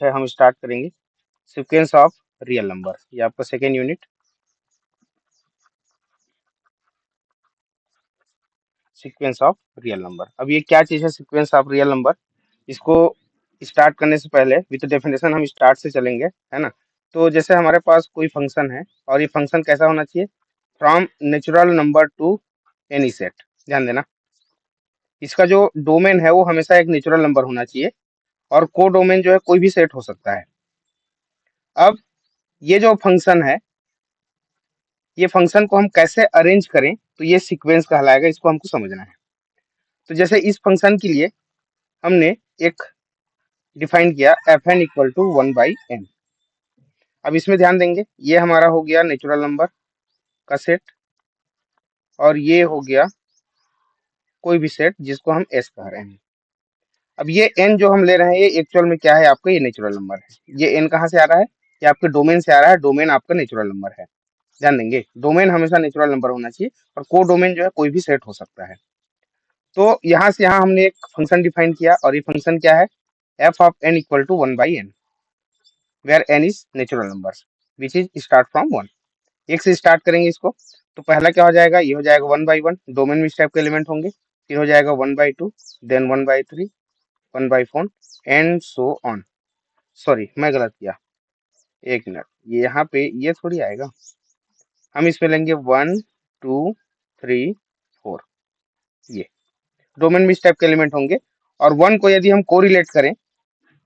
है हम स्टार्ट करेंगे सीक्वेंस ऑफ रियल नंबर। ये आपका second unit sequence of real number. अब ये क्या चीज़ है सीक्वेंस ऑफ रियल नंबर? इसको स्टार्ट करने से पहले विद डेफिनेशन हम स्टार्ट से चलेंगे, है ना। तो जैसे हमारे पास कोई फंक्शन है और ये फंक्शन कैसा होना चाहिए? From natural number two any set. ध्यान देना, इसका जो डोमेन है वो हमेशा एक नेचुरल नंबर होना चाहिए और को डोमेन जो है कोई भी सेट हो सकता है। अब ये जो फंक्शन है, ये फंक्शन को हम कैसे अरेंज करें तो ये सीक्वेंस कहलाएगा, इसको हमको समझना है। तो जैसे इस फंक्शन के लिए हमने एक डिफाइन किया F N equal to 1/n। अब इसमें ध्यान देंगे, ये हमारा हो गया नेचुरल नंबर का सेट और ये हो गया कोई भी सेट जिसको हम एस कह रहे हैं। अब ये एन जो हम ले रहे हैं ये एक्चुअल में क्या है? आपका ये नेचुरल नंबर है। ये एन कहाँ से आ रहा है? ये आपके डोमेन से आ रहा है। डोमेन आपका नेचुरल नंबर है। ध्यान देंगे, डोमेन हमेशा नेचुरल नंबर होना चाहिए और को डोमेन जो है कोई भी सेट हो सकता है। तो यहाँ से यहाँ हमने एक फंक्शन डिफाइन किया और ये फंक्शन क्या है? F of N equal to 1/n, where N is natural number which is start from 1। एक से स्टार्ट करेंगे इसको, तो पहला क्या हो जाएगा? ये हो जाएगा 1/1। डोमेन में इस टाइप के एलिमेंट होंगे। फिर हो जाएगा 1/2, then 1/3, 1/4 and so on. Sorry, मैं गलत किया, एक मिनट। ये यहाँ पे ये थोड़ी आएगा, हम इसमें लेंगे 1 2 3 4। ये डोमेन में इस टाइप के एलिमेंट होंगे और 1 को यदि हम कोरिलेट करें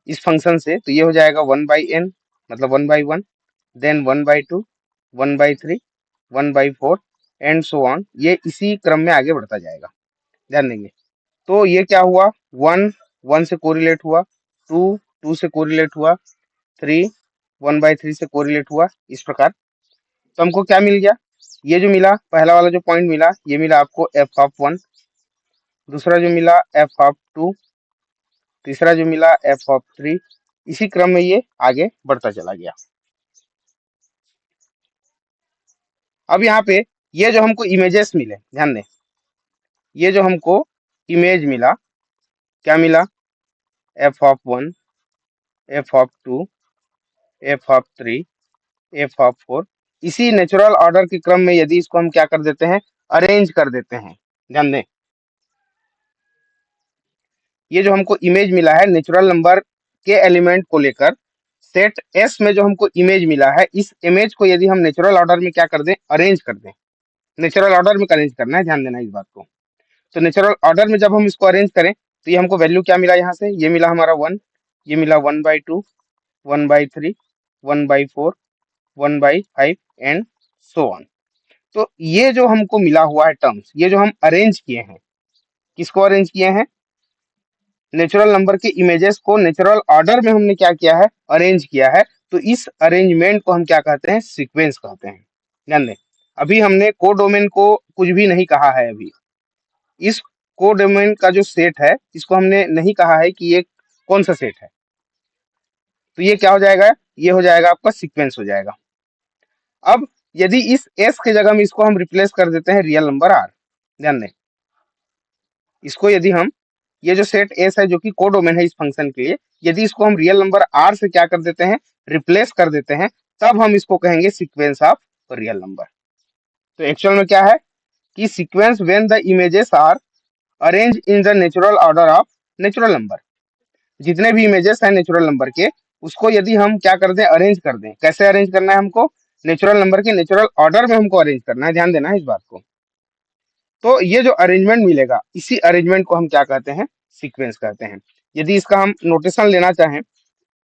इस फंक्शन से तो ये हो जाएगा 1/n, मतलब 1/1, देन 1/2, 1/3, 1/4 एंड सो ऑन। ये इसी क्रम में आगे बढ़ता जाएगा। ध्यान देंगे, तो ये क्या हुआ? 1 1 से कोरिलेट हुआ, 2 2 से कोरिलेट हुआ, 3 1/3 से कोरिलेट हुआ, इस प्रकार। तो हमको क्या मिल गया? ये जो मिला, पहला वाला जो पॉइंट मिला, ये मिला आपको एफ ऑफ 1, दूसरा जो मिला एफ ऑफ 2, तीसरा जो मिला एफ ऑफ 3। इसी क्रम में ये आगे बढ़ता चला गया। अब यहाँ पे ये जो हमको इमेजेस मिले, ध्यान दें, ये जो हमको इमेज मिला, क्या मिला? F of 1, F of 2, F of 3, F of 4। इसी नेचुरल ऑर्डर के क्रम में यदि इसको हम क्या कर देते हैं? अरेंज कर देते हैं। ध्यान दें, ये जो हमको इमेज मिला है नेचुरल नंबर के एलिमेंट को लेकर, सेट एस में जो हमको इमेज मिला है, इस इमेज को यदि हम नेचुरल ऑर्डर में क्या कर दें? अरेंज कर दें। नेचुरल ऑर्डर में अरेंज करना है, ध्यान देना इस बात को। तो नेचुरल ऑर्डर में जब हम इसको अरेंज करें तो ये हमको वैल्यू क्या मिला? यहाँ से ये मिला हमारा 1, ये मिला 1/2, 1/3, 1/4, 1/5 एंड सो ऑन। तो ये जो हमको मिला हुआ है टर्म्स, ये जो हम अरेंज किए हैं, किसको अरेंज किए हैं? नेचुरल नंबर के इमेजेस को नेचुरल ऑर्डर में हमने क्या किया है? अरेंज किया है। तो इस अरेंजमेंट को हम क्या कहते हैं? सीक्वेंस कहते हैं। ध्यान दें, अभी हमने कोडोमेन को कुछ भी नहीं कहा है। अभी इस कोडोमेन का जो सेट है, इसको हमने नहीं कहा है कि ये कौन सा सेट है। तो ये क्या हो जाएगा? ये हो जाएगा आपका सीक्वेंस हो जाएगा। अब यदि इस एस के जगह में इसको हम रिप्लेस कर देते हैं रियल नंबर आर। ध्यान दें, इसको यदि हम, ये जो सेट एस है जो कि कोडोमेन है इस फंक्शन के लिए, यदि इसको हम रियल नंबर आर से क्या कर देते हैं? रिप्लेस कर देते हैं, तब हम इसको कहेंगे सीक्वेंस ऑफ रियल नंबर। तो एक्चुअल में क्या है कि sequence when the images are arrange in the natural order of natural number. जितने भी इमेजेस हैं नेचुरल नंबर के, उसको यदि हम क्या कर दें? अरेंज कर दें। कैसे अरेंज करना है हमको? नेचुरल नंबर के नेचुरल ऑर्डर में हमको अरेंज करना है। ध्यान देना है इस बात को। तो ये जो अरेंजमेंट मिलेगा, इसी अरेंजमेंट को हम क्या कहते हैं? सीक्वेंस कहते हैं। यदि इसका हम नोटेशन लेना चाहें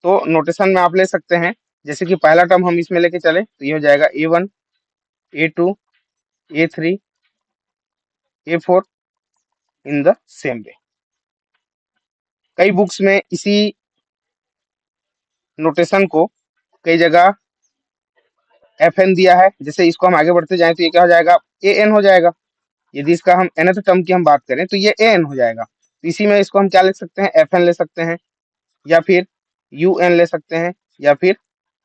तो नोटेशन में आप ले सकते हैं। जैसे कि पहला टर्म हम इसमें लेके चले तो ये हो जाएगा A1, A2, A3, A4 in the same way. कई बुक्स में इसी नोटेशन को कई जगह FN दिया है। जैसे इसको हम आगे बढ़ते जाएं तो ये क्या हो जाएगा? AN हो जाएगा। यदि इसका हम nth टर्म की हम बात करें तो ये AN हो जाएगा। तो इसी में इसको हम क्या लिख सकते हैं? FN ले सकते हैं, या फिर UN ले सकते हैं, या फिर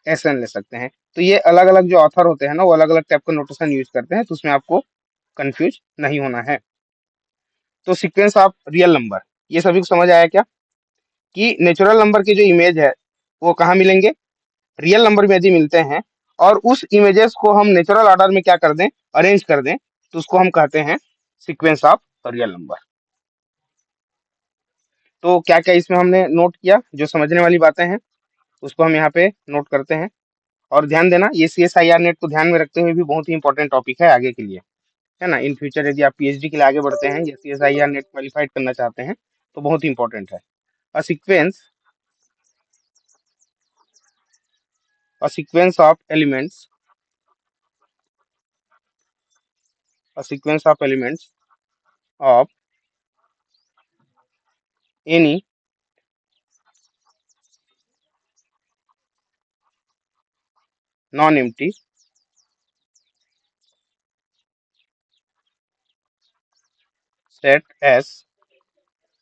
SN ले सकते हैं। तो ये अलग अलग जो ऑथर होते हैं ना, वो अलग अलग टाइप का नोटेशन यूज करते हैं, तो उसमें आपको कंफ्यूज नहीं होना है। तो सीक्वेंस ऑफ रियल नंबर, ये सभी को समझ आया क्या? कि नेचुरल नंबर की जो इमेज है वो कहाँ मिलेंगे, रियल नंबर में यदि मिलते हैं और उस इमेजेस को हम नेचुरल ऑर्डर में क्या कर दें, अरेंज कर दें, तो उसको हम कहते हैं सीक्वेंस ऑफ रियल नंबर। तो क्या क्या इसमें हमने नोट किया, जो समझने वाली बातें हैं उसको हम यहाँ पे नोट करते हैं। और ध्यान देना, ये CSIR नेट को ध्यान में रखते हुए भी बहुत ही इंपॉर्टेंट टॉपिक है आगे के लिए, है ना। इन फ्यूचर यदि आप PhD के लिए आगे बढ़ते हैं या CSIR नेट क्वालिफाइड करना चाहते हैं तो बहुत ही इंपॉर्टेंट है। A sequence a sequence of elements a sequence of elements of any non empty set S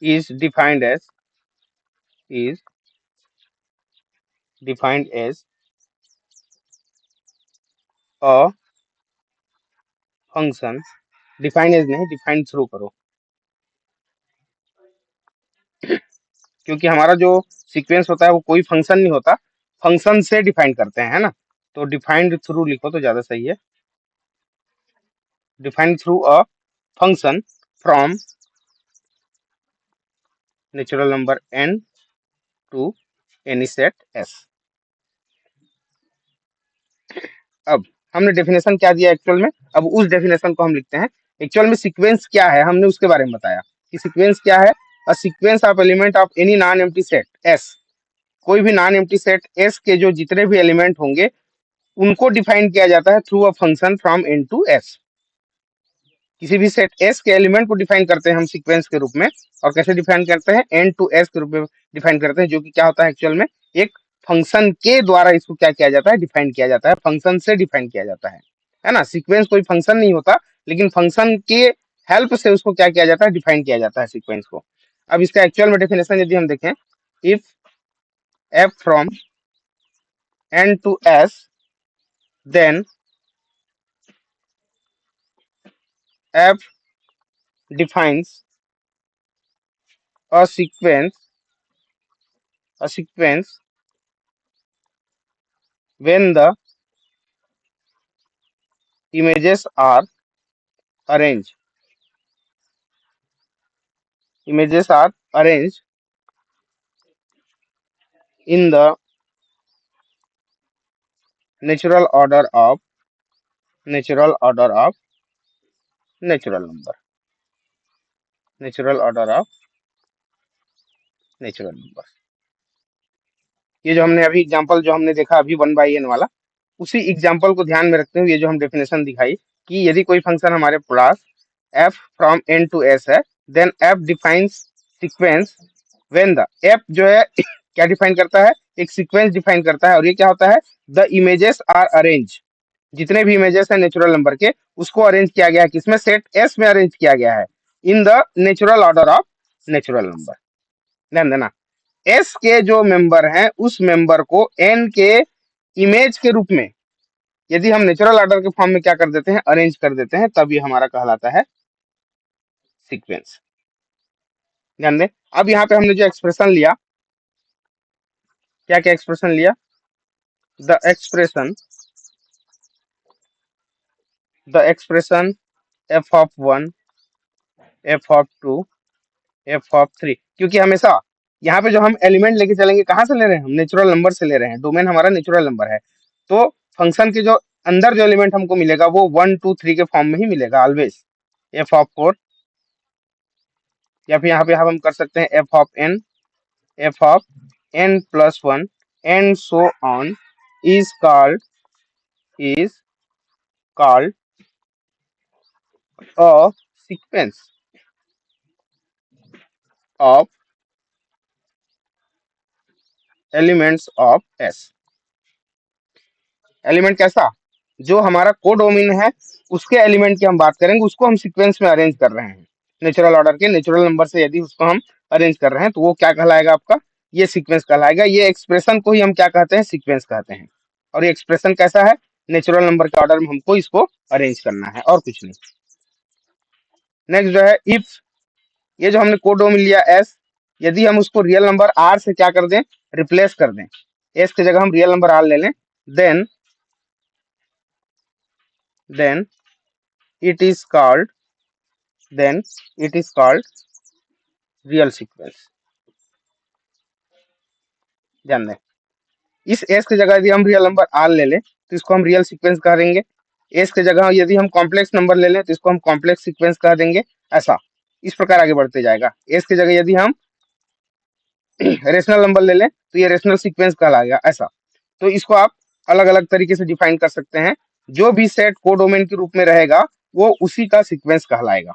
is is defined as a function, defined as नहीं, डिफाइंड थ्रू करो, क्योंकि हमारा जो सीक्वेंस होता है वो कोई फंक्शन नहीं होता, फंक्शन से डिफाइन करते हैं, है ना। तो डिफाइंड थ्रू लिखो तो ज्यादा सही है, defined through a function from natural number n to any set S। अब हमने डेफिनेशन क्या दिया एक्चुअल में, अब उस डेफिनेशन को हम लिखते हैं। एक्चुअल में सीक्वेंस क्या है हमने उसके बारे में बताया कि सीक्वेंस क्या है, a sequence of element of any non empty set S। कोई भी नॉन एम्प्टी सेट S के जो जितने भी एलिमेंट होंगे उनको डिफाइन किया जाता है through a function from n to S। किसी भी सेट S के एलिमेंट को डिफाइन करते हैं हम सीक्वेंस के रूप में, और कैसे डिफाइन करते हैं, n टू S के रूप में डिफाइन करते हैं, जो कि क्या होता है एक्चुअल में, एक फंक्शन के द्वारा इसको क्या किया जाता है, डिफाइन किया जाता है, फंक्शन से डिफाइन किया जाता है ना। सीक्वेंस कोई फंक्शन नहीं होता, लेकिन फंक्शन के हेल्प से उसको क्या किया जाता है, डिफाइन किया जाता है सीक्वेंस को। अब इसका एक्चुअल में डेफिनेशन यदि हम देखें, if f from n to S then f defines a sequence when the images are arranged in the natural order of natural order of natural number natural order of natural number। ये जो हमने अभी example जो हमने देखा अभी 1/n वाला, उसी एग्जांपल को ध्यान में रखते हुए ये जो हम डेफिनेशन दिखाई कि यदि कोई फंक्शन हमारे पास f from n to s है, then f defines sequence when the f जो है क्या डिफाइन करता है, एक सीक्वेंस डिफाइन करता है, और ये क्या होता है, द इमेजेस आर अरेंज, जितने भी इमेजेस है नेचुरल नंबर के उसको अरेंज किया गया है, किसमें, सेट S में अरेंज किया गया है, इन the natural order of natural number. ध्यान देना, S के जो मेंबर हैं उस मेंबर को n के इमेज के रूप में यदि हम नेचुरल ऑर्डर के फॉर्म में क्या कर देते हैं, अरेंज कर देते हैं, तब ये हमारा कहलाता है सीक्वेंस। ध्यान दें, अब यहाँ पे हमने जो एक्सप्रेशन लिया, क्या क्या एक्सप्रेशन लिया, the expression f of 1, f of 2, f of 3, क्योंकि हमेशा यहाँ पे जो हम एलिमेंट लेके चलेंगे कहाँ से ले रहे हैं, हम नेचुरल नंबर से ले रहे हैं, डोमेन हमारा नेचुरल नंबर है, तो फंक्शन के जो अंदर जो एलिमेंट हमको मिलेगा वो 1 2 3 के फॉर्म में ही मिलेगा ऑलवेज। f ऑफ 4, या फिर यहाँ पे हम कर सकते हैं f of n, f of n plus 1 and so on, is is called a sequence of elements of S। Element कैसा, जो हमारा कोडोमिन है उसके एलिमेंट की हम बात करेंगे, उसको हम सीक्वेंस में अरेंज कर रहे हैं, नेचुरल ऑर्डर के नेचुरल नंबर से यदि उसको हम अरेंज कर रहे हैं तो वो क्या कहलाएगा आपका, ये सीक्वेंस कहलाएगा। ये एक्सप्रेशन को ही हम क्या कहते हैं, सीक्वेंस कहते हैं। और ये एक्सप्रेशन कैसा है, नेचुरल नंबर के ऑर्डर में हमको इसको अरेंज करना है और कुछ नहीं। नेक्स्ट जो है इफ, ये जो हमने कोडोमिन लिया S, यदि हम उसको रियल नंबर R से क्या कर दें, रिप्लेस कर दें, एस की जगह हम रियल नंबर आर ले लें, then it is called real sequence. ध्यान दें, इस एस की जगह यदि हम रियल नंबर आर ले लें तो इसको हम रियल सीक्वेंस कह देंगे। एस की जगह यदि हम कॉम्प्लेक्स नंबर ले लें तो इसको हम कॉम्प्लेक्स सीक्वेंस कह देंगे। ऐसा इस प्रकार आगे बढ़ते जाएगा। एस की जगह यदि हम रेशनल नंबर ले लें तो ये रेशनल सीक्वेंस कहलाएगा। ऐसा तो इसको आप अलग अलग तरीके से डिफाइन कर सकते हैं। जो भी सेट कोडोमेन के रूप में रहेगा वो उसी का सीक्वेंस कहलाएगा।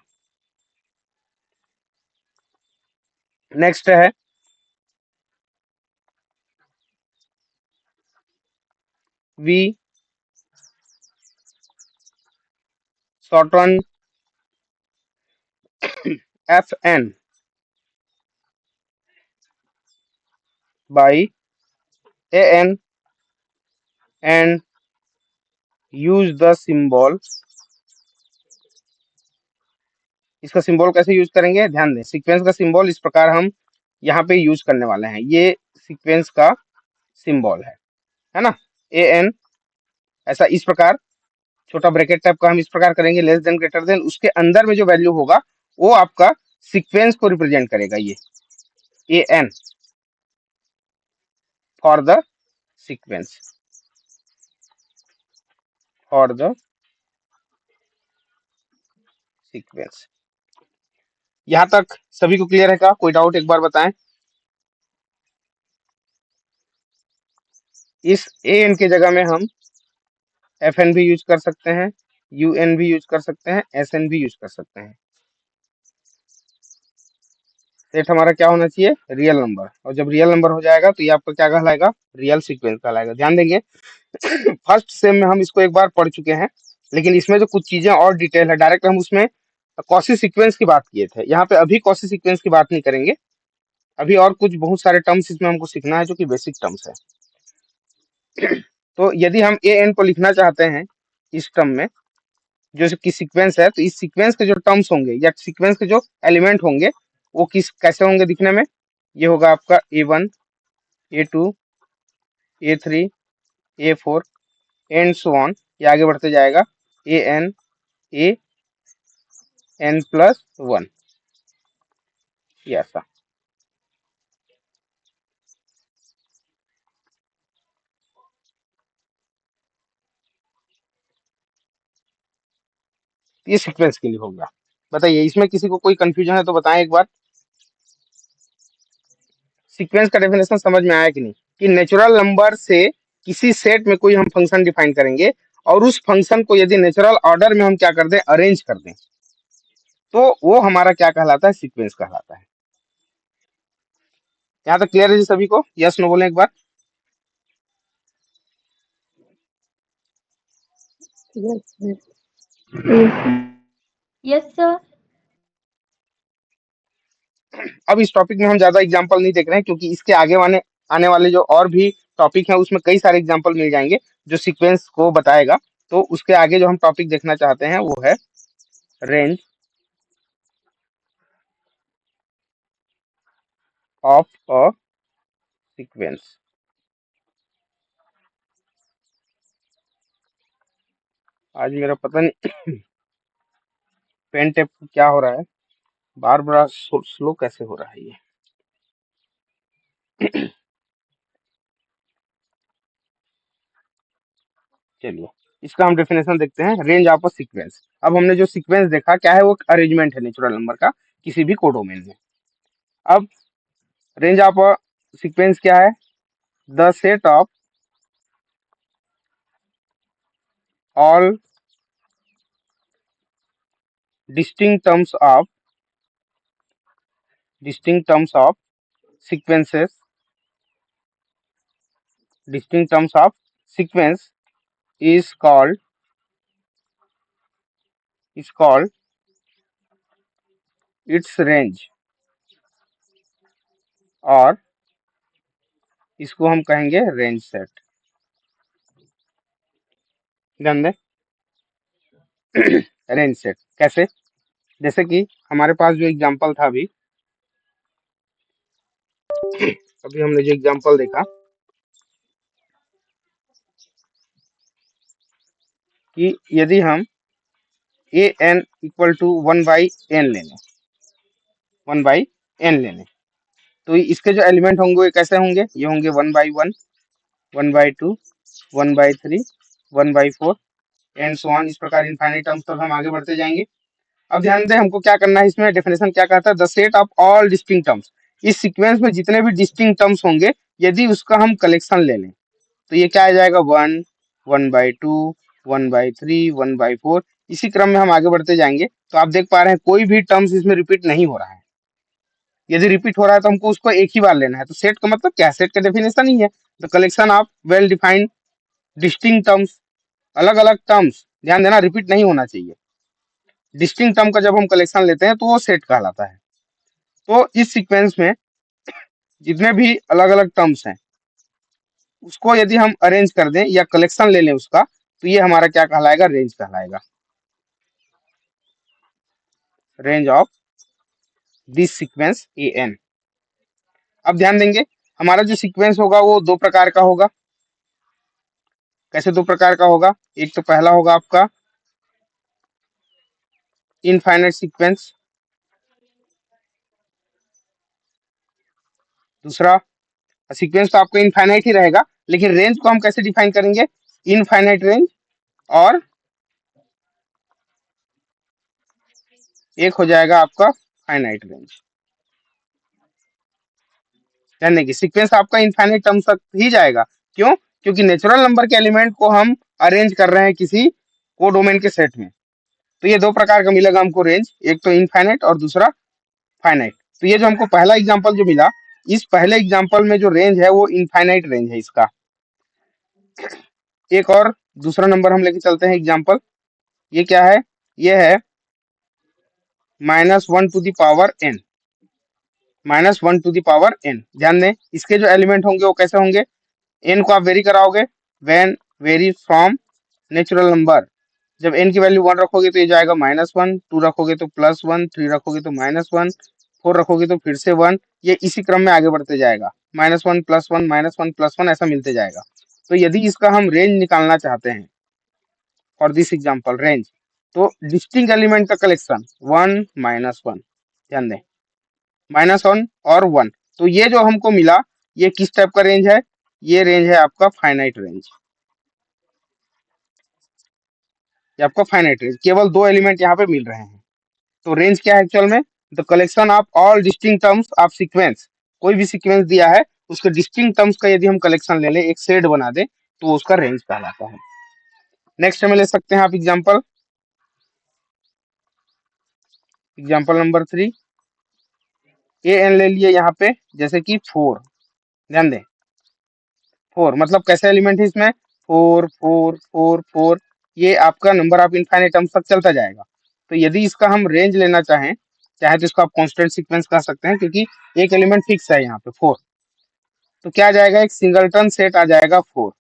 नेक्स्ट है we shorten fn by an and use the symbol। इसका सिंबल कैसे यूज करेंगे, ध्यान दें, सीक्वेंस का सिंबल इस प्रकार हम यहाँ पे यूज करने वाले हैं। ये सीक्वेंस का सिंबल है ना, ए एन, ऐसा इस प्रकार छोटा ब्रैकेट टाइप का हम इस प्रकार करेंगे, लेस देन ग्रेटर देन, उसके अंदर में जो वैल्यू होगा वो आपका सीक्वेंस को रिप्रेजेंट करेगा। ये a n for the sequence, for the sequence. यहाँ तक सभी को क्लियर है क्या, कोई डाउट एक बार बताएं। इस ए एन के जगह में हम एफ एन भी यूज कर सकते हैं, यू एन भी यूज कर सकते हैं, एस एन भी यूज कर सकते हैं। सेट हमारा क्या होना चाहिए, रियल नंबर, और जब रियल नंबर हो जाएगा तो ये आपका क्या कहलाएगा, रियल सीक्वेंस कहलाएगा। ध्यान देंगे फर्स्ट सेम में हम इसको एक बार पढ़ चुके हैं, लेकिन इसमें जो कुछ चीजें और डिटेल है, डायरेक्ट हम उसमें कॉशी सीक्वेंस की बात किए थे। यहाँ पे अभी कॉशी सीक्वेंस की बात नहीं करेंगे, अभी और कुछ बहुत सारे टर्म्स इसमें हमको सीखना है जो कि बेसिक टर्म्स है। तो यदि हम ए एन को लिखना चाहते हैं इस टर्म में जो कि सीक्वेंस है, तो इस सीक्वेंस के जो टर्म्स होंगे या सीक्वेंस के जो एलिमेंट होंगे वो कैसे होंगे दिखने में, ये होगा आपका A1, A2, A3, A4 and so on, ये आगे बढ़ते जाएगा AN+1, ये ऐसा। ये सीक्वेंस के लिए होगा। बताइए इसमें किसी को कोई कंफ्यूजन है तो बताएं एक बार। सीक्वेंस का डेफिनेशन समझ में आया कि नहीं, कि नेचुरल नंबर से किसी सेट में कोई हम फंक्शन डिफाइन करेंगे और उस फंक्शन को यदि नेचुरल ऑर्डर में हम क्या कर दें, अरेंज कर दें, तो वो हमारा क्या कहलाता है, सीक्वेंस कहलाता है। यहाँ तक क्लियर है जी सभी को, यस नो बोले एक बार। Yes sir. अब इस टॉपिक में हम ज्यादा एग्जांपल नहीं देख रहे हैं, क्योंकि इसके आगे आने वाले जो और भी टॉपिक है उसमें कई सारे एग्जांपल मिल जाएंगे जो सीक्वेंस को बताएगा। तो उसके आगे जो हम टॉपिक देखना चाहते हैं वो है रेंज ऑफ अ सीक्वेंस। आज मेरा पता नहीं पेन टेप क्या हो रहा है, बार बार स्लो कैसे हो रहा है ये। चलिए इसका हम डेफिनेशन देखते हैं, रेंज ऑफ अ सीक्वेंस। अब हमने जो सीक्वेंस देखा क्या है, वो अरेंजमेंट है नेचुरल नंबर का किसी भी कोडोमेन में। अब रेंज ऑफ अ सीक्वेंस क्या है, the set of all distinct terms of sequences, distinct terms of sequence is called its range, और इसको हम कहेंगे रेंज सेट। ध्यान दें, रेंज सेट कैसे, जैसे कि हमारे पास जो एग्जांपल था अभी अभी हमने जो एग्जांपल देखा, कि यदि हम a N equal to 1/n ले लें, 1/n तो इसके जो एलिमेंट होंगे ये कैसे होंगे, ये होंगे 1/1, 1/2, 1/3, 1/4 एंड सो ऑन, इस प्रकार इनफाइनाइट टर्म्स तक हम आगे बढ़ते जाएंगे। अब ध्यान दें हमको क्या करना है, इसमें डेफिनेशन क्या कहता है, the set of all distinct terms, इस सीक्वेंस में जितने भी डिस्टिंक्ट टर्म्स होंगे यदि उसका हम कलेक्शन ले लें तो ये क्या आ जाएगा, 1, 1/2, 1/3, 1/4, इसी क्रम में हम आगे बढ़ते जाएंगे। तो आप देख पा रहे हैं कोई भी टर्म्स इसमें रिपीट नहीं हो रहा है, यदि रिपीट हो रहा है तो हमको उसको एक ही बार लेना है। तो सेट का मतलब क्या है, सेट का डेफिनेशन ही है the collection of well defined distinct terms, अलग अलग टर्म्स, ध्यान देना रिपीट नहीं होना चाहिए। डिस्टिंक्ट टर्म का जब हम कलेक्शन लेते हैं तो वो सेट कहलाता है। तो इस सीक्वेंस में जितने भी अलग अलग टर्म्स हैं उसको यदि हम अरेंज कर दें या कलेक्शन ले लें उसका, तो ये हमारा क्या कहलाएगा, रेंज कहलाएगा, range of this sequence A N. अब ध्यान देंगे हमारा जो सीक्वेंस होगा वो दो प्रकार का होगा। कैसे दो प्रकार का होगा, एक तो पहला होगा आपका इनफाइनाइट सीक्वेंस, दूसरा सीक्वेंस तो आपका इनफाइनाइट ही रहेगा लेकिन रेंज को हम कैसे डिफाइन करेंगे, इनफाइनाइट रेंज, और एक हो जाएगा आपका फाइनाइट रेंज। ध्यान देंगे सीक्वेंस आपका इनफाइनाइट टर्म तक ही जाएगा, क्यों, क्योंकि नेचुरल नंबर के एलिमेंट को हम अरेंज कर रहे हैं किसी कोडोमेन के सेट में। तो ये दो प्रकार का मिलेगा हमको रेंज, एक तो इनफाइनाइट और दूसरा फाइनाइट। तो ये जो हमको पहला एग्जांपल जो मिला, इस पहले एग्जांपल में जो रेंज है वो इनफाइनाइट रेंज है इसका। एक और दूसरा नंबर हम लेके चलते हैं एग्जांपल, ये क्या है, ये है -1 to the power n, -1 to the power n। ध्यान दें इसके जो एलिमेंट होंगे वो कैसे होंगे, n को आप वेरी कराओगे, when very from natural number, जब n की वैल्यू 1 रखोगे तो ये जाएगा -1, 2 रखोगे तो +1, 3 रखोगे तो -1, 4 रखोगे तो फिर से 1, ये इसी क्रम में आगे बढ़ते जाएगा, -1 +1 -1 +1 ऐसा मिलते जाएगा। तो यदि इसका हम रेंज निकालना चाहते हैं फॉर दिस एग्जांपल रेंज, तो डिस्टिंक्ट एलिमेंट का कलेक्शन 1 -1, ध्यान दें -1 और 1, तो ये जो हमको मिला ये किस टाइप का रेंज है, ये रेंज है आपका फाइनाइट रेंज, ये आपका फाइनाइट रेंज, केवल दो एलिमेंट यहाँ पे मिल रहे हैं। तो रेंज क्या है एक्चुअल में, the collection of all distinct terms of sequence, कोई भी सीक्वेंस दिया है उसके डिस्टिंक्ट टर्म्स का यदि हम कलेक्शन ले लें, एक सेट बना दे, तो वो उसका रेंज कहलाता है। नेक्स्ट हमें ले सकते हैं आप example, example number 3, A N ले लिए यहाँ पे, जैसे कि 4, ध्यान दें 4 मतलब कैसे एलिमेंट है इसमें, 4 4 4 4, ये आपका नंबर ऑफ इनफाइनाइट टर्म्स तक चलता जाएगा। तो यदि इसका हम रेंज लेना चाहें, चाहे तो इसको आप कांस्टेंट सीक्वेंस कह सकते हैं क्योंकि एक एलिमेंट फिक्स है यहाँ पे 4, तो क्या आ जाएगा, एक सिंगलटन सेट आ जाएगा 4,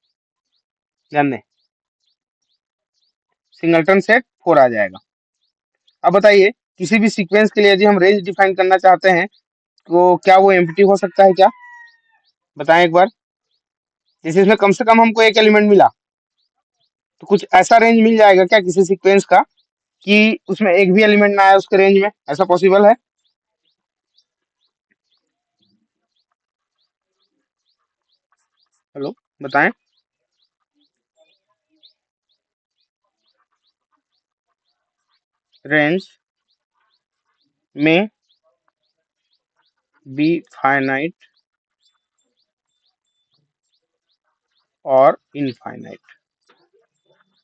ध्यान दें सिंगलटन सेट 4 आ जाएगा। अब बताइए किसी भी सीक्वेंस के लिए यदि हम रेंज डिफाइन करना चाहते हैं तो क्या वो एम्प्टी हो सकता है क्या, बताएं एक बार। जैसे इसमें कम से कम हमको एक एलिमेंट मिला, तो कुछ ऐसा रेंज मिल जाएगा क्या किसी सीक्वेंस का कि उसमें एक भी एलिमेंट ना आए उसके रेंज में, ऐसा पॉसिबल है। हेलो बताएं, रेंज में बी फाइनाइट और इनफाइनाइट,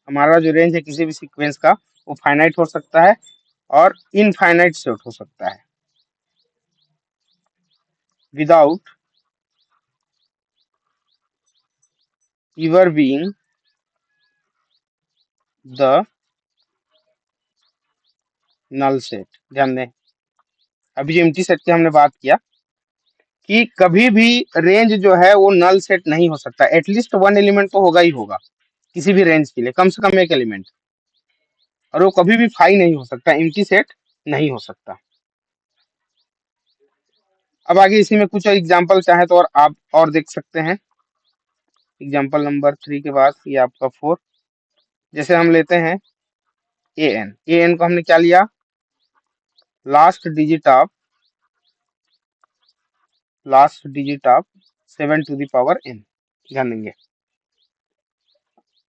हमारा जो रेंज है किसी भी सीक्वेंस का वो फाइनाइट हो सकता है और इनफाइनाइट सेट हो सकता है, without ever being the null set. ध्यान दें अभी जो एम्प्टी सेट की हमने बात किया कि कभी भी रेंज जो है वो नल सेट नहीं हो सकता, एटलीस्ट वन एलिमेंट तो होगा ही होगा किसी भी रेंज के लिए, कम से कम एक एलिमेंट, और वो कभी भी फाई नहीं हो सकता, एम्प्टी सेट नहीं हो सकता। अब आगे इसी में कुछ एग्जांपल चाहे तो और आप और देख सकते हैं, एग्जांपल नंबर 3 के बाद ये आपका 4, जैसे हम लेते हैं ए एन को हमने क्या लिया, last digit of 7 to the power n, ध्यान देंगे।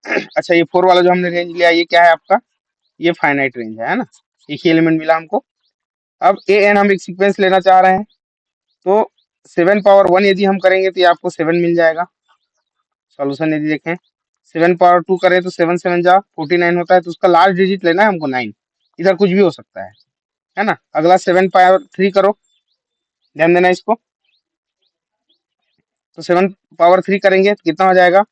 अच्छा, ये 4 वाला जो हमने रेंज लिया, ये क्या है आपका, ये फाइनाइट रेंज है ना, एक ही एलिमेंट मिला हमको। अब ए एन हम एक सीक्वेंस लेना चाह रहे हैं, तो 7 power 1 यदि हम करेंगे तो ये आपको 7 मिल जाएगा। सॉल्यूशन यदि देखें, 7 power 2 करें तो 7 7 जा 49 होता है, तो उसका लास्ट डिजिट लेना है हमको 9। इधर कुछ भी हो सकता है ना। अगला 7 power 3 करो, ध्यान देना इसको। तो 7 power 3 करेंगे तो कितना हो जाएगा,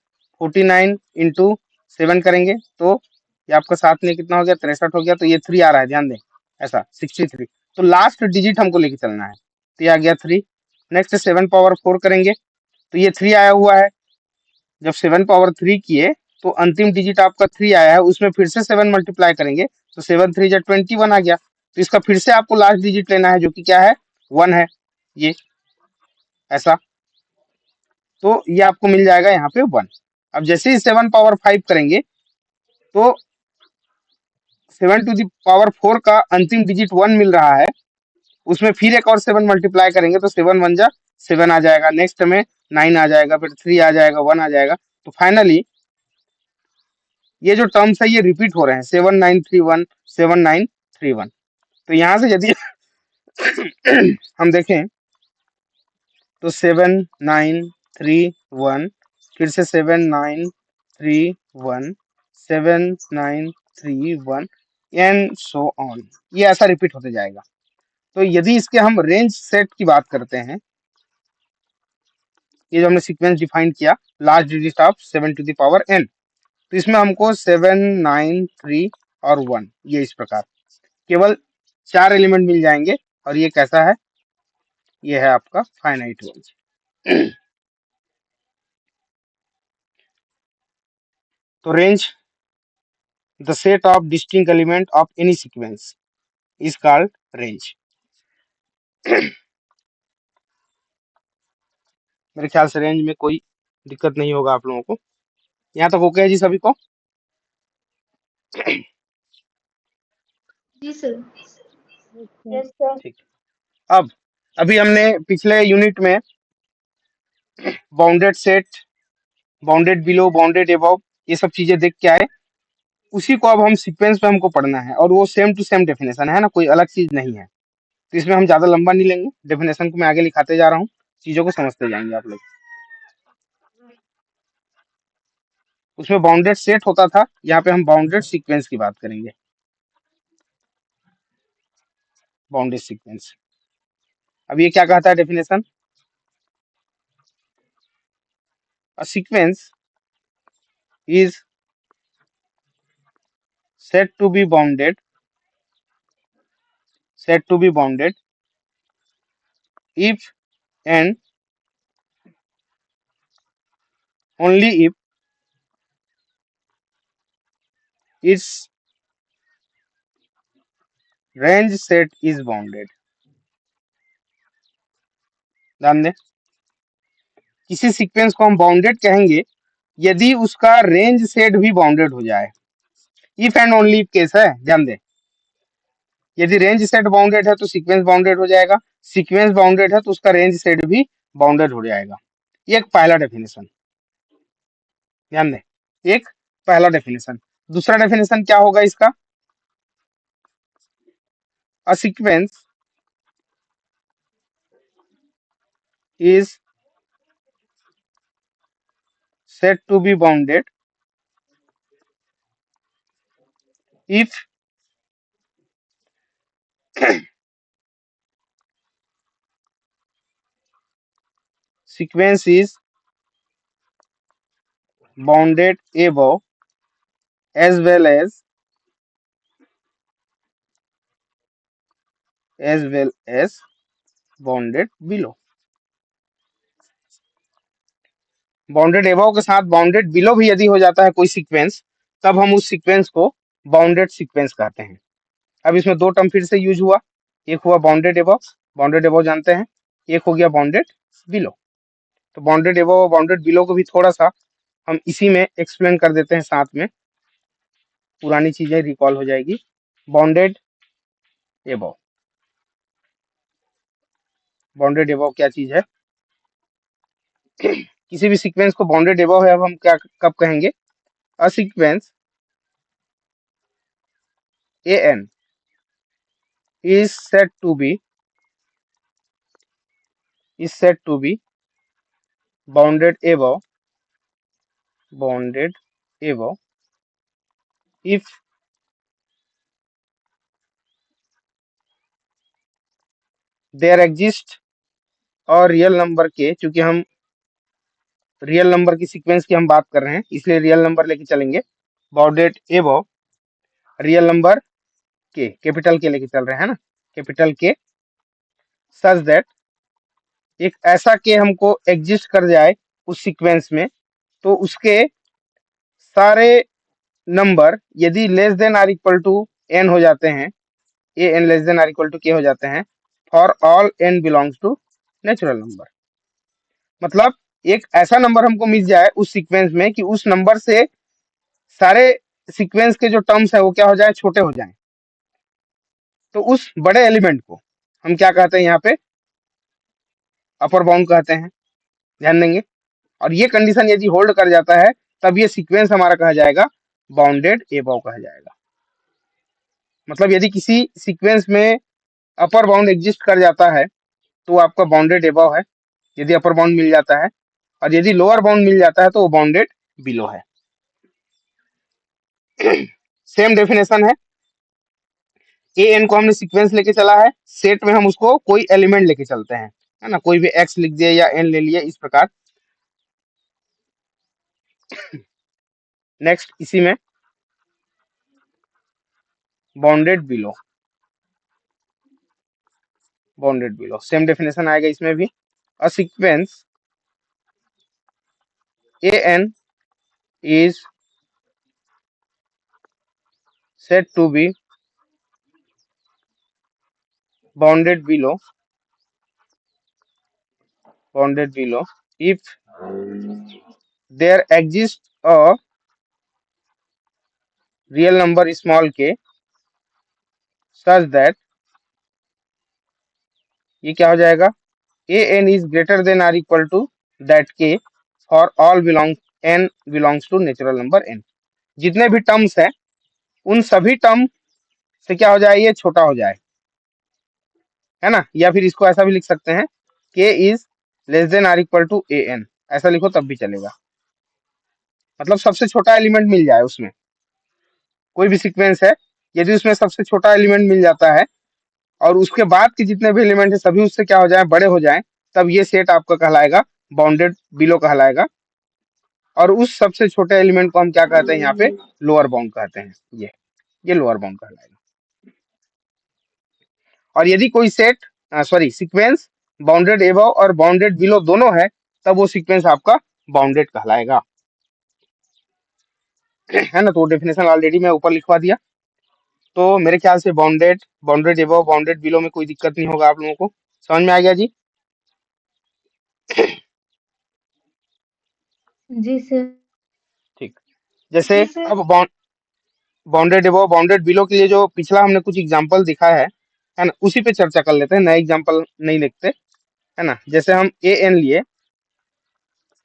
49 इंटू 7 करेंगे तो ये आपका 7 में कितना हो गया, 63 हो गया। तो ये 3 आ रहा है, ध्यान दें, ऐसा 63। तो लास्ट डिजिट हमको लेके चलना है, तो ये आ गया 3। नेक्स्ट 7 power 4 करेंगे तो ये 3 आया हुआ है। जब 7 power 3 किए तो अंतिम डिजिट आपका 3 आया है, उसमें फिर से 7 मल्टीप्लाई करेंगे तो 7 3 जा 21 आ गया। तो इसका फिर से आपको लास्ट डिजिट लेना है, जो कि क्या है, 1 है, ये ऐसा। तो ये आपको मिल जाएगा यहाँ पे 1। अब जैसे ही 7 power 5 करेंगे तो 7 to the power 4 का अंतिम डिजिट 1 मिल रहा है, उसमें फिर एक और 7 मल्टीप्लाई करेंगे तो 7 1 जा 7 आ जाएगा। नेक्स्ट में 9 आ जाएगा, फिर 3 आ जाएगा, 1 आ जाएगा। तो फाइनली ये जो टर्म्स है ये रिपीट हो रहे हैं, 7 9 3 1 7 9 3 1। तो यहाँ से यदि हम देखें तो 7 9 3 1, फिर से 7 9 3 1, 7 9 3 1 एंड सो ऑन, ये ऐसा रिपीट होते जाएगा। तो यदि इसके हम रेंज सेट की बात करते हैं, ये जो हमने सीक्वेंस डिफाइन किया, last digit of 7 to the power n, तो इसमें हमको 7 9 3 और 1, ये इस प्रकार केवल 4 एलिमेंट मिल जाएंगे। और ये कैसा है, ये है आपका फाइनाइट रेंज। तो range, the set of distinct element of any sequence is called range. मेरे ख्याल से रेंज में कोई दिक्कत नहीं होगा आप लोगों को। यहाँ तक ओके है जी सभी को? जी सर। Yes sir. ठीक। अब अभी हमने पिछले यूनिट में bounded set, bounded below, bounded above, ये सब चीजें देख के आए। उसी को अब हम सीक्वेंस में हमको पढ़ना है, और वो सेम टू सेम डेफिनेशन है ना, कोई अलग चीज नहीं है। तो इसमें हम ज्यादा लंबा नहीं लेंगे, डेफिनेशन को मैं आगे लिखाते जा रहा हूँ, चीजों को समझते जाएंगे आप लोग। उसमें बाउंडेड सेट होता था, यहाँ पे हम बाउंडेड सीक्वेंस की बात करेंगे। बाउंडेड सीक्वेंस, अब ये क्या कहता है definition, a sequence is said to be bounded, said to be bounded if and only if its range set is bounded। ध्यान दें, किसी सीक्वेंस को हम बाउंडेड कहेंगे यदि उसका रेंज सेट भी बाउंडेड हो जाए। If and only if case है, ध्यान दें। यदि रेंज सेट बाउंडेड है तो सीक्वेंस बाउंडेड हो जाएगा, सीक्वेंस बाउंडेड है तो उसका रेंज सेट भी बाउंडेड हो जाएगा। ये एक पहला डेफिनेशन, ध्यान दें, एक पहला डेफिनेशन। दूसरा डेफिनेशन क्या होगा इसका, a sequence is said to be bounded if sequence is bounded above as well as bounded below। Bounded above के साथ बाउंडेड बिलो भी यदि हो जाता है कोई सीक्वेंस, तब हम उस सीक्वेंस को बाउंडेड सीक्वेंस कहते हैं। अब इसमें दो टर्म फिर से यूज हुआ, एक हुआ बाउंडेड एबव जानते हैं, एक हो गया बाउंडेड बिलो। तो बाउंडेड एबव और बाउंडेड बिलो को भी थोड़ा सा हम इसी में एक्सप्लेन कर देते हैं साथ में। पुरानी चीजें रिकॉल हो जाएगी। बाउंडेड एबव, बाउंडेड एबव क्या चीज है? किसी भी सीक्वेंस को बाउंडेड एबव है, अब हम क्या कब कहेंगे? A sequence an is said to be bounded above if there exists और रियल नंबर के, चूंकि हम रियल नंबर की सीक्वेंस की हम बात कर रहे हैं इसलिए रियल नंबर लेके चलेंगे। बाउंडेड एबव रियल नंबर के, कैपिटल के लेके चल रहे हैं ना, कैपिटल के, सच दैट एक ऐसा के हमको एग्जिस्ट कर जाए उस सीक्वेंस में, तो उसके सारे नंबर यदि less than or equal to n हो जाते हैं, a n less than or equal to k हो जाते हैं, for all n belongs to natural number. मतलब एक ऐसा नंबर हमको मिल जाए उस सीक्वेंस में कि उस नंबर से सारे सीक्वेंस के जो टर्म्स है वो क्या हो जाए, छोटे हो जाएं, तो उस बड़े एलिमेंट को हम क्या कहते हैं यहाँ पे? अपर बाउंड कहते हैं। ध्यान देंगे। और ये कंडीशन यदि होल्ड कर जाता है तब ये सीक्वेंस हमारा कहा जाएगा बाउंडेड एबव कहा जाएगा। मतलब यदि किसी सीक्वेंस में अपर बाउंड एग्जिस्ट कर जाता है तो आपका बाउंडेड एबव है, यदि अपर बाउंड मिल जाता है, और यदि लोअर बाउंड मिल जाता है तो वो बाउंडेड बिलो है। सेम डेफिनेशन है। ए एन को हमने सीक्वेंस लेके चला है, सेट में हम उसको कोई एलिमेंट लेके चलते हैं, है ना, कोई भी एक्स लिख दिए या एन ले लिए, इस प्रकार। नेक्स्ट इसी में बाउंडेड बिलो, सेम डेफिनेशन आएगा इसमें भी। A sequence A N is said to be bounded below if there exists a real number small k such that ये क्या हो जाएगा? A N is greater than or equal to that k for all n belongs to natural number n. जितने भी terms है उन सभी term से क्या हो जाए, ये छोटा हो जाए, है ना। या फिर इसको ऐसा भी लिख सकते हैं, K is less than or equal to A N, ऐसा लिखो तब भी चलेगा। मतलब सबसे छोटा एलिमेंट मिल जाए उसमें, कोई भी सीक्वेंस है यदि उसमें सबसे छोटा एलिमेंट मिल जाता है और उसके बाद के जितने भी एलिमेंट है सभी उससे क्या हो जाए, बड़े हो जाए, तब ये सेट आपका कहलाएगा बाउंडेड बिलो कहलाएगा। और उस सबसे छोटे एलिमेंट को हम क्या कहते हैं यहाँ पे? लोअर बाउंड कहते हैं। ये लोअर बाउंड कहलाएगा। और यदि कोई सेट सीक्वेंस बाउंडेड एबव और बाउंडेड बिलो दोनों है तब वो सीक्वेंस आपका बाउंडेड कहलाएगा, है ना। तो डेफिनेशन ऑलरेडी मैं ऊपर लिखवा दिया। तो मेरे ख्याल से बाउंडेड एबव बाउंडेड बिलो में कोई दिक्कत नहीं होगा आप लोगों को। समझ में आ गया जी? जी सर। ठीक। जैसे अब बाउंडेड एबव बाउंडेड बिलो के लिए जो पिछला हमने कुछ एग्जांपल दिखाया है ना, उसी पे चर्चा कर लेते हैं, नए एग्जांपल नहीं लिखते, है ना। जैसे हम ए एन लिए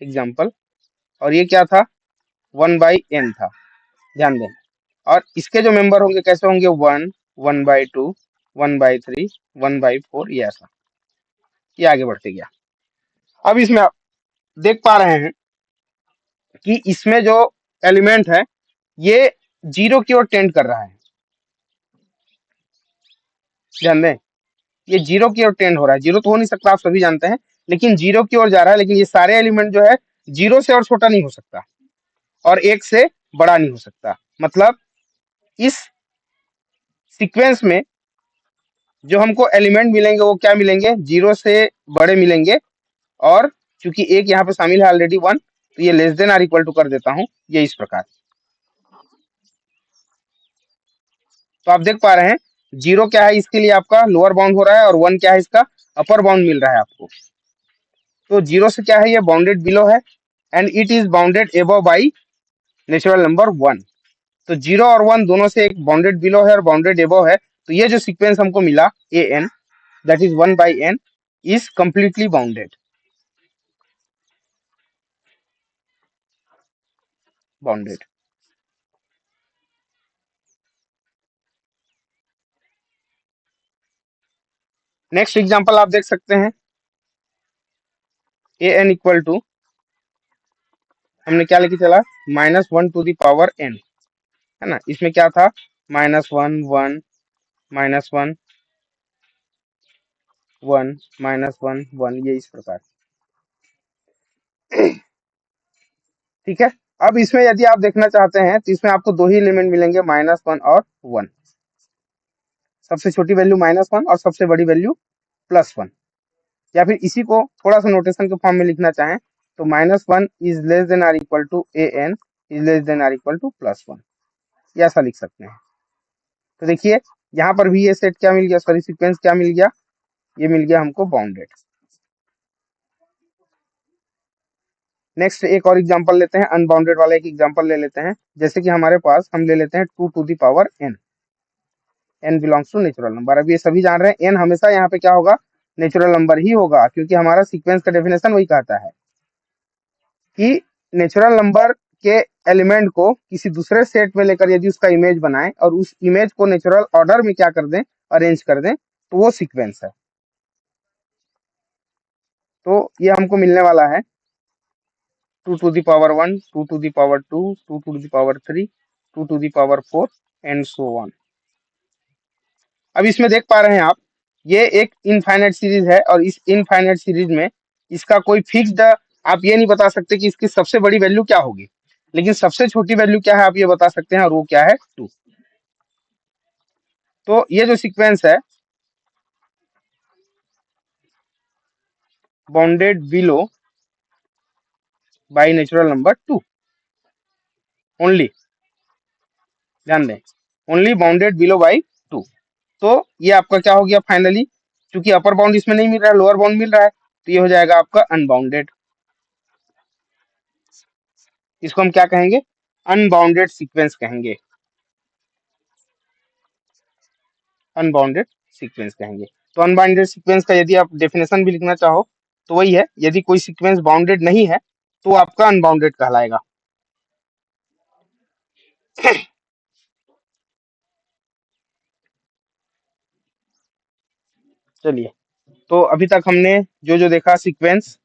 एग्जांपल, और ये क्या था? 1/n था। ध्यान दें। और इसके जो मेंबर होंगे कैसे होंगे? 1, 1/2, 1/3, 1/4, ये ऐसा, ये आगे बढ़ते गया। अब इसमें आप देख पा रहे हैं कि इसमें जो एलिमेंट है ये जीरो की ओर टेंड कर रहा है। ध्यान दें, ये जीरो की ओर टेंड हो रहा है। जीरो तो हो नहीं सकता, आप सभी जानते हैं, लेकिन जीरो की ओर जा रहा है। लेकिन ये सारे एलिमेंट जो है जीरो से और छोटा नहीं हो सकता और एक से बड़ा नहीं हो सकता। मतलब इस सीक्वेंस में जो हमको एलिमेंट मिलेंगे वो क्या मिलेंगे? जीरो से बड़े मिलेंगे। और चूंकि एक यहाँ पे शामिल है ऑलरेडी 1, तो ये less than or equal to कर देता हूं, ये इस प्रकार। तो आप देख पा रहे हैं जीरो क्या है, इसके लिए आपका लोअर बाउंड हो रहा है, और 1 क्या है, इसका अपर बाउंड मिल रहा है आपको। तो जीरो से क्या है, ये बाउंडेड बिलो है, and it is bounded above by natural number 1। तो 0 और 1 दोनों से एक बाउंडेड बिलो है और बाउंडेड एबव है, तो ये जो सीक्वेंस हमको मिला a n, that is 1/n, is completely bounded. Bounded. Next example आप देख सकते हैं, ए एन इक्वल टू, हमने क्या लेके चला, -1 टू द पावर n, है ना। इसमें क्या था, -1 1 -1 1 -1 1, ये इस प्रकार, ठीक है। अब इसमें यदि आप देखना चाहते हैं तो इसमें आपको दो ही एलिमेंट मिलेंगे, -1 और 1। सबसे छोटी वैल्यू -1 और सबसे बड़ी वैल्यू +1। या फिर इसी को थोड़ा सा नोटेशन के फॉर्म में लिखना चाहें तो -1 is less than or equal to A N is less than or equal to +1, ये ऐसा लिख सकते हैं। तो देखिए यहाँ पर भी ये सेट क्या मिल गया, सॉरी सीक्वेंस क्या मिल गया, ये मिल गया हमको बाउंडेड। नेक्स्ट एक और एग्जांपल लेते हैं, अनबाउंडेड वाला एक एग्जांपल ले लेते हैं। जैसे कि हमारे पास हम ले लेते हैं 2 to the power n, n belongs to natural number. अब ये सभी जान रहे हैं n हमेशा यहाँ पे क्या होगा, नेचुरल नंबर ही होगा, क्योंकि हमारा सीक्वेंस का डेफिनेशन वही कहता है कि नेचुरल नंबर के एलिमेंट को किसी दूसरे सेट में लेकर यदि उसका इमेज बनाएं और उस इमेज को नेचुरल ऑर्डर में क्या कर दें, अरेंज कर दें, तो वो सीक्वेंस है। तो ये हमको मिलने वाला है 2 to the power 1, 2 to the power 2, 2 to the power 3, 2 to the power 4 and so on. अब इसमें देख पा रहे हैं आप, ये एक इनफाइनाइट सीरीज है और इस इनफाइनाइट सीरीज में इसका कोई फिक्स्ड, आप ये नहीं बता सकते कि इसकी सबसे बड़ी वैल्यू क्या होगी, लेकिन सबसे छोटी वैल्यू क्या है आप ये बता सकते हैं, और वो क्या है, 2। तो ये जो सीक्वेंस है, bounded below by natural number 2 only, ध्यान दें, ओनली बाउंडेड बिलो बाय 2। तो ये आपका क्या हो गया फाइनली, क्योंकि अपर बाउंड इसमें नहीं मिल रहा है, लोअर बाउंड मिल रहा है, तो ये हो जाएगा आपका अनबाउंडेड। इसको हम क्या कहेंगे, अनबाउंडेड सीक्वेंस कहेंगे, अनबाउंडेड सीक्वेंस कहेंगे। तो अनबाउंडेड सीक्वेंस का यदि आप डेफिनेशन भी लिखना चाहो तो वही है, यदि कोई सीक्वेंस बाउंडेड नहीं है तो आपका अनबाउंडेड कहलाएगा। चलिए, तो अभी तक हमने जो जो देखा सीक्वेंस,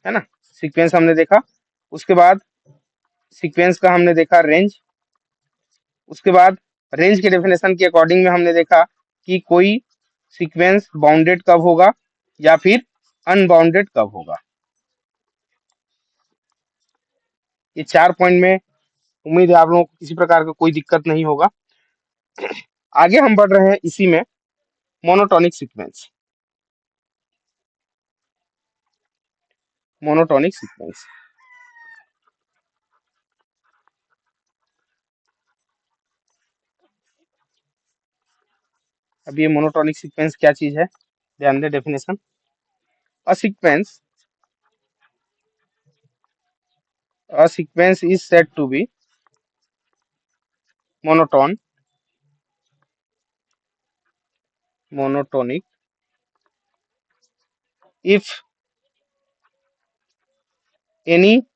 है ना, सीक्वेंस हमने देखा, उसके बाद सीक्वेंस का हमने देखा रेंज, उसके बाद रेंज के डेफिनेशन के अकॉर्डिंग में हमने देखा कि कोई सीक्वेंस बाउंडेड कब होगा या फिर अनबाउंडेड कब होगा। ये 4 पॉइंट में उम्मीद है आप लोगों को किसी प्रकार का कोई दिक्कत नहीं होगा। आगे हम बढ़ रहे हैं इसी में, मोनोटोनिक सीक्वेंस, मोनोटोनिक सीक्वेंस। अब ये मोनोटोनिक सीक्वेंस क्या चीज है, ध्यान दें definition, a sequence is said to be monotone, monotonic if any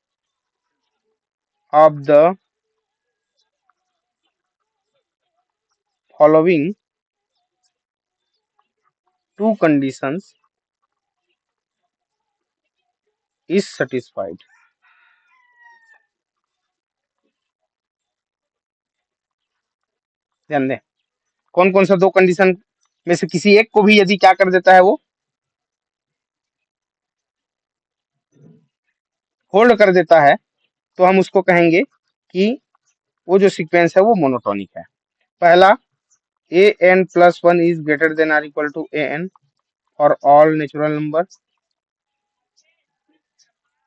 of the following two conditions is satisfied। ध्यान दें, कौन कौन सा दो कंडीशन में से किसी एक को भी यदि क्या कर देता है, वो होल्ड कर देता है, तो हम उसको कहेंगे कि वो जो सीक्वेंस है वो मोनोटोनिक है। पहला, a N plus 1 is greater than or equal to A n for all natural number.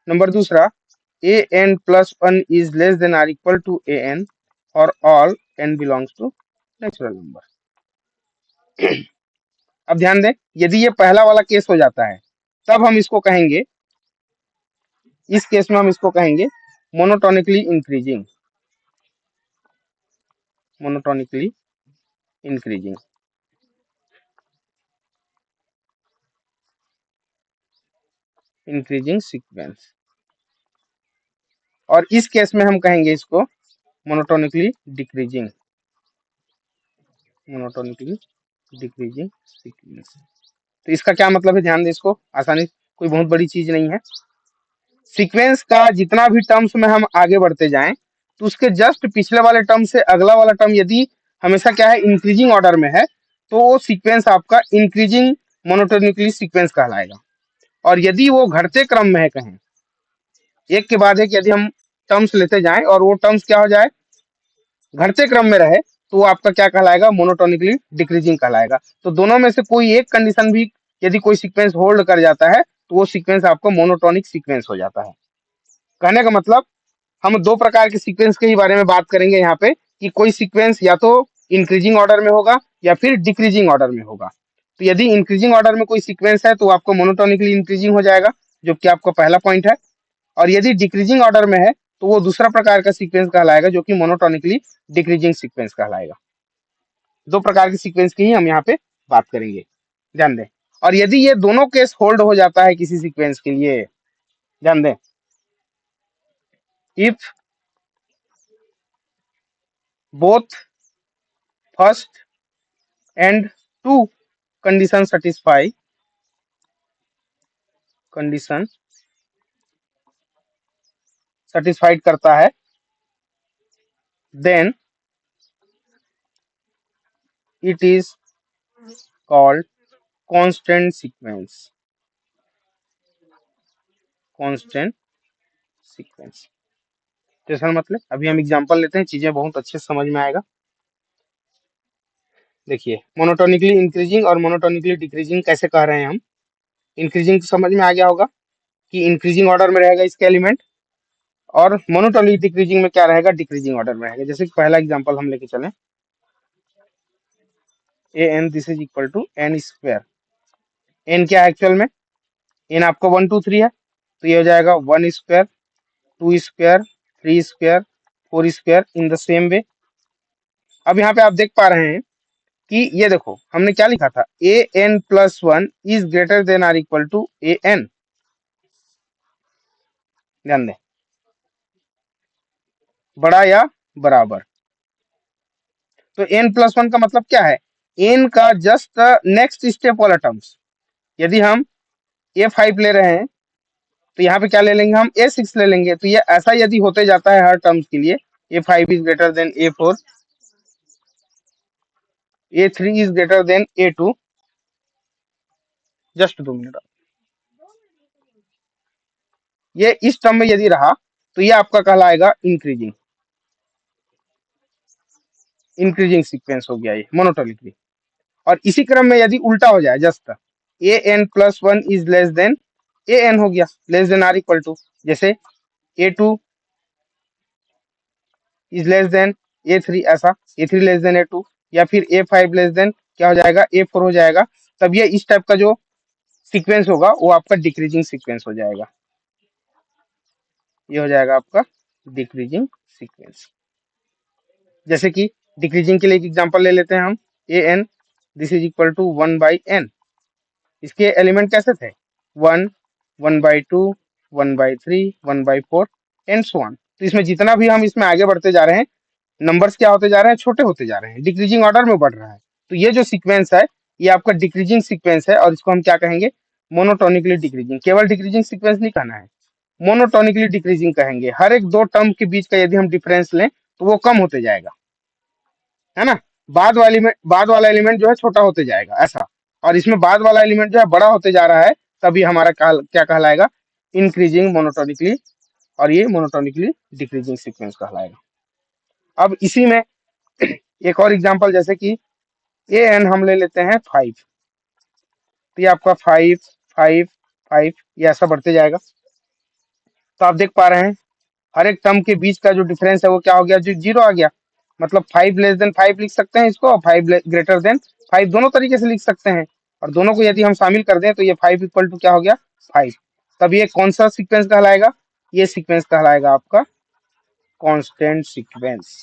Number दूसरा, a N plus 1 is less than or equal to A n for all n belongs to natural number. अब ध्यान दें, यदि ये पहला वाला case हो जाता है तब हम इसको कहेंगे, इस केस में हम इसको कहेंगे monotonically increasing, monotonically increasing, increasing sequence. और इस केस में हम कहेंगे इसको monotonically decreasing, monotonically decreasing sequence. तो इसका क्या मतलब है, ध्यान दें इसको, आसानी, कोई बहुत बड़ी चीज नहीं है। सीक्वेंस का जितना भी टर्म्स में हम आगे बढ़ते जाएं, तो उसके जस्ट पिछले वाले टर्म से अगला वाला टर्म यदि हमेशा क्या है, इंक्रीजिंग ऑर्डर में है, तो वो सीक्वेंस आपका इंक्रीजिंग मोनोटोनिकली सीक्वेंस कहलाएगा। और यदि वो घटते क्रम में है, कहें एक के बाद एक यदि हम टर्म्स लेते जाएं और वो टर्म्स क्या हो जाए, घटते क्रम में रहे, तो वो आपका क्या कहलाएगा, मोनोटोनिकली डिक्रीजिंग कहलाएगा। तो दोनों में से कोई एक कंडीशन भी यदि कोई सीक्वेंस होल्ड कर जाता है, तो वो सीक्वेंस आपका मोनोटोनिक सीक्वेंस हो जाता है। कहने का मतलब, हम दो प्रकार के सीक्वेंस के ही बारे में बात करेंगे यहाँ पे, कि कोई सीक्वेंस या तो इंक्रीजिंग ऑर्डर में होगा या फिर डिक्रीजिंग ऑर्डर में होगा। तो यदि इंक्रीजिंग ऑर्डर में कोई सीक्वेंस है तो आपको मोनोटोनिकली इंक्रीजिंग हो जाएगा, जो कि आपका पहला पॉइंट है। और यदि डिक्रीजिंग ऑर्डर में है तो वो दूसरा प्रकार का सीक्वेंस कहलाएगा, जो कि मोनोटोनिकली डिक्रीजिंग सीक्वेंस कहलाएगा। दो प्रकार के सीक्वेंस की ही हम यहाँ पे बात करेंगे, ध्यान दें। और यदि ये दोनों केस होल्ड हो जाता है किसी सीक्वेंस के लिए, ध्यान दें, if both first and two condition satisfy, condition satisfied करता है, then it is called constant sequence, constant sequence। तो इसका मतलब, अभी हम एग्जांपल लेते हैं, चीजें बहुत अच्छे से समझ में आएगा। देखिए, मोनोटोनिकली इंक्रीजिंग और मोनोटोनिकली डिक्रीजिंग कैसे कह रहे हैं हम। इंक्रीजिंग समझ में आ गया होगा कि इंक्रीजिंग ऑर्डर में रहेगा इसका एलिमेंट, और मोनोटोनिकली डिक्रीजिंग में क्या रहेगा, डिक्रीजिंग ऑर्डर में रहेगा। जैसे कि पहला एग्जांपल हम लेके चलें, an this is equal to N square. एन क्या है एक्चुअल में, एन आपको 1 2 3 है, तो ये हो जाएगा 1 square, 2 square, 3 square, 4 square, in the same way. अब यहाँ पे आप देख पा रहे हैं कि ये देखो हमने क्या लिखा था, a N plus 1 is greater than or equal to A n. ध्यान दें, बड़ा या बराबर। तो एन प्लस 1 का मतलब क्या है, एन का जस्ट नेक्स्ट स्टेप वाला टर्म्स। यदि हम A5 ले रहे हैं, तो यहाँ पे क्या ले लेंगे हम, A6 ले लेंगे। तो ये ऐसा यदि होते जाता है हर टर्म्स के लिए, A5 is greater then A4, A3 is greater then A2। Just 2 minute, ये इस टर्म में यदि रहा, तो ये आपका कहलाएगा इंक्रीजिंग, इंक्रीजिंग सीक्वेंस हो गया ये मोनोटोनिकली। और इसी क्रम में यदि उल्टा हो जाए, just A N plus 1 is less than A N हो गया, less than or equal to, जैसे A2 is less then A3, ऐसा A3 लेस देन A2, या फिर A5 लेस देन क्या हो जाएगा, A4 हो जाएगा। तब ये इस टाइप का जो सीक्वेंस होगा वो आपका डिक्रीजिंग सीक्वेंस हो जाएगा, ये हो जाएगा आपका डिक्रीजिंग सीक्वेंस। जैसे कि डिक्रीजिंग के लिए एक एग्जांपल ले लेते हैं हम, a n this is equal to 1/n। इसके एलिमेंट कैसे थे, 1, 1/2, 1/3, 1/4 एंड सो ऑन। तो इसमें जितना भी हम इसमें आगे बढ़ते जा रहे हैं, नंबर्स क्या होते जा रहे हैं, छोटे होते जा रहे हैं, डिक्रीजिंग ऑर्डर में बढ़ रहा है। तो ये जो सीक्वेंस है, ये आपका डिक्रीजिंग सीक्वेंस है, और इसको हम क्या कहेंगे, मोनोटोनिकली डिक्रीजिंग। केवल डिक्रीजिंग सीक्वेंस नहीं कहना है, मोनोटोनिकली डिक्रीजिंग कहेंगे। हर एक दो टर्म के बीच का यदि हम डिफरेंस लें, तो वो कम होते जाएगा, है ना। बाद वाला एलिमेंट जो है छोटा होते जाएगा, ऐसा। और इसमें बाद वाला एलिमेंट जो है बड़ा होते जा रहा है, तभी हमारा क्या कहलाएगा, इंक्रीजिंग मोनोटोनिकली, और ये मोनोटोनिकली डिक्रीजिंग सीक्वेंस कहलाएगा। अब इसी में एक और एग्जांपल, जैसे कि ए एन हम ले लेते हैं 5, तो ये आपका 5 5 5 ये ऐसा बढ़ते जाएगा। तो आप देख पा रहे हैं हर एक टर्म के बीच का जो डिफरेंस है वो क्या हो गया, जो 0 आ गया। मतलब 5 लेस देन 5 लिख सकते हैं इसको, और 5 ग्रेटर देन 5 दोनों तरीके से लिख सकते हैं। और दोनों को यदि हम शामिल कर दें, तो ये 5 इक्वल टू क्या हो गया, 5। तब ये कौन सा सीक्वेंस कहलाएगा, ये सीक्वेंस कहलाएगा आपका कांस्टेंट सीक्वेंस।